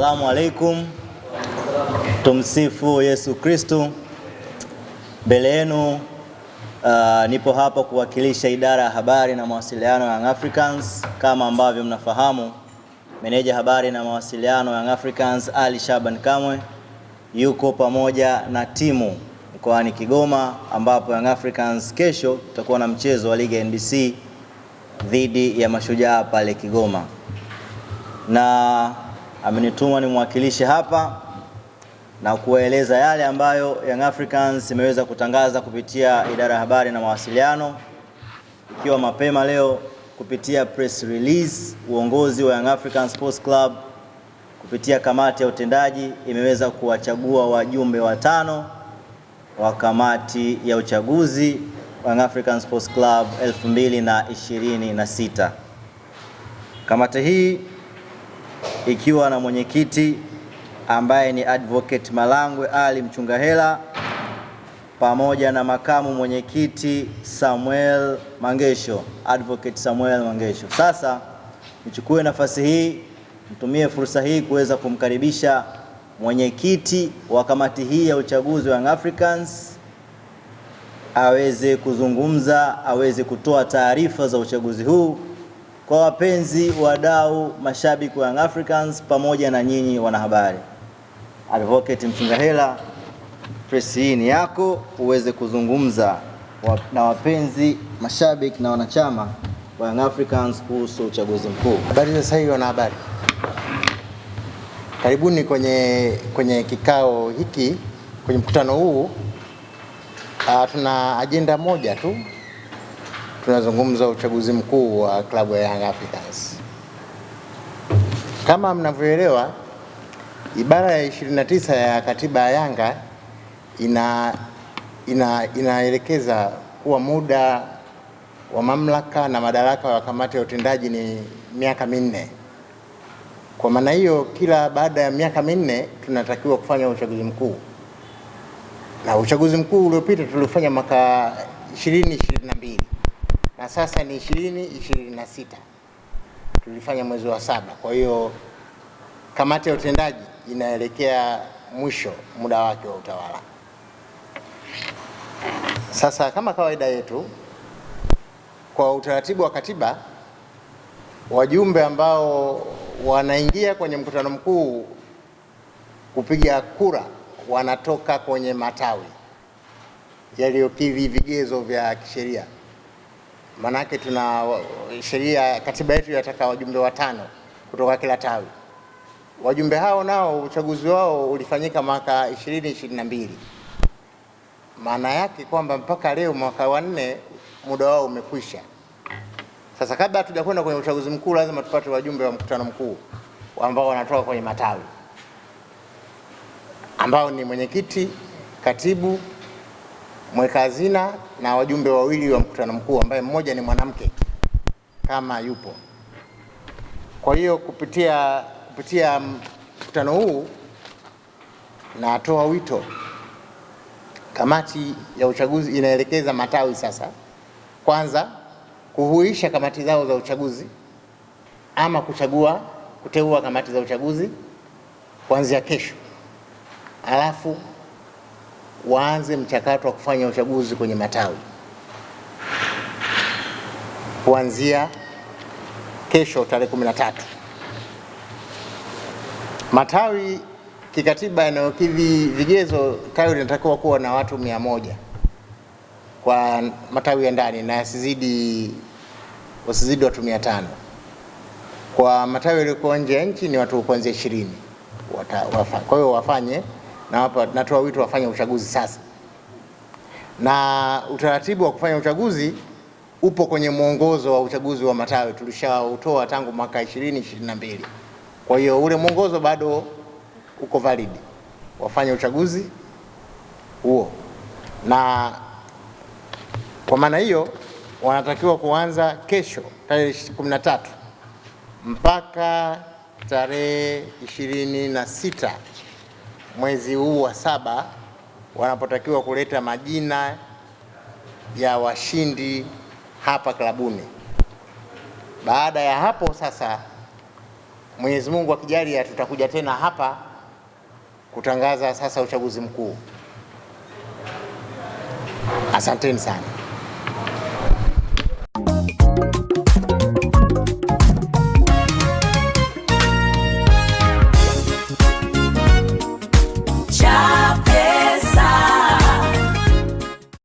Assalamu alaikum. Tumsifu Yesu Kristo. Mbele yenu nipo hapa kuwakilisha idara ya habari na mawasiliano Young Africans. Kama ambavyo mnafahamu, meneja habari na mawasiliano Young Africans Ali Shaban Kamwe yuko pamoja na timu mkoani Kigoma, ambapo Young Africans kesho tutakuwa na mchezo wa ligi ya NBC dhidi ya Mashujaa pale Kigoma, na amenituma nimwakilishe hapa na kueleza yale ambayo Young Africans imeweza kutangaza kupitia idara ya habari na mawasiliano, ikiwa mapema leo kupitia press release. Uongozi wa Young Africans Sports Club kupitia kamati ya utendaji imeweza kuwachagua wajumbe 5 wa kamati ya uchaguzi wa Young Africans Sports Club 2026. Kamati hii ikiwa na mwenyekiti ambaye ni Advocate Malangwe Ali Mchungahela pamoja na makamu mwenyekiti Samuel Mangesho, Advocate Samuel Mangesho. Sasa nichukue nafasi hii, nitumie fursa hii kuweza kumkaribisha mwenyekiti wa kamati hii ya uchaguzi wa Young Africans aweze kuzungumza, aweze kutoa taarifa za uchaguzi huu kwa wapenzi, wadau, mashabiki wa Young Africans pamoja na nyinyi wanahabari. Advocate Mchungahela, press hii ni yako uweze kuzungumza na wapenzi, mashabiki na wanachama wa Young Africans kuhusu uchaguzi mkuu. Habari za sasa hivi wanahabari. Karibuni kwenye kikao hiki, kwenye mkutano huu. Tuna agenda moja tu. Tunazungumza uchaguzi mkuu wa klabu ya Young Africans. Kama mnavyoelewa, ibara ya 29 ya katiba ya Yanga inaelekeza kuwa muda wa mamlaka na madaraka wa kamati ya utendaji ni miaka 4. Kwa maana hiyo, kila baada ya miaka 4 tunatakiwa kufanya uchaguzi mkuu. Na uchaguzi mkuu uliopita tulifanya mwaka 2022 na sasa ni 2026. Tulifanya mwezi wa 7. Kwa hiyo kamati ya utendaji inaelekea mwisho muda wake wa utawala. Sasa kama kawaida yetu, kwa utaratibu wa katiba, wajumbe ambao wanaingia kwenye mkutano mkuu kupiga kura wanatoka kwenye matawi yaliyokidhi vigezo vya kisheria. Manake tuna sheria, katiba yetu inataka wajumbe 5 kutoka kila tawi. Wajumbe hao nao uchaguzi wao ulifanyika mwaka 2022. Maana yake kwamba mpaka leo mwaka wa 4 muda wao umekwisha. Sasa kabla hatujakwenda kwenye uchaguzi mkuu, lazima tupate wajumbe wa mkutano mkuu ambao wanatoka kwenye matawi, ambao ni mwenyekiti, katibu, mweka hazina na wajumbe 2 wa mkutano mkuu, ambaye mmoja ni mwanamke kama yupo. Kwa hiyo kupitia mkutano huu natoa wito, kamati ya uchaguzi inaelekeza matawi sasa, kwanza kuhuisha kamati zao za uchaguzi ama kuteua kamati za uchaguzi kuanzia kesho, alafu waanze mchakato wa kufanya uchaguzi kwenye matawi kuanzia kesho tarehe 13. Matawi kikatiba yanayokidhi vigezo, tawi linatakiwa kuwa na watu 100 kwa matawi ya ndani na wasizidi watu 500. Kwa matawi yaliyokuwa nje ya nchi ni watu kuanzia 20. Kwa hiyo wafanye, na hapa natoa wito wafanye uchaguzi sasa. Na utaratibu wa kufanya uchaguzi upo kwenye mwongozo wa uchaguzi wa matawi, tulishautoa tangu mwaka 2022. Kwa hiyo ule mwongozo bado uko valid, wafanye uchaguzi huo. Na kwa maana hiyo wanatakiwa kuanza kesho tarehe 13 mpaka tarehe 26 mwezi huu wa 7, wanapotakiwa kuleta majina ya washindi hapa klabuni. Baada ya hapo sasa Mwenyezi Mungu akijalia, tutakuja tena hapa kutangaza sasa uchaguzi mkuu. Asanteni sana.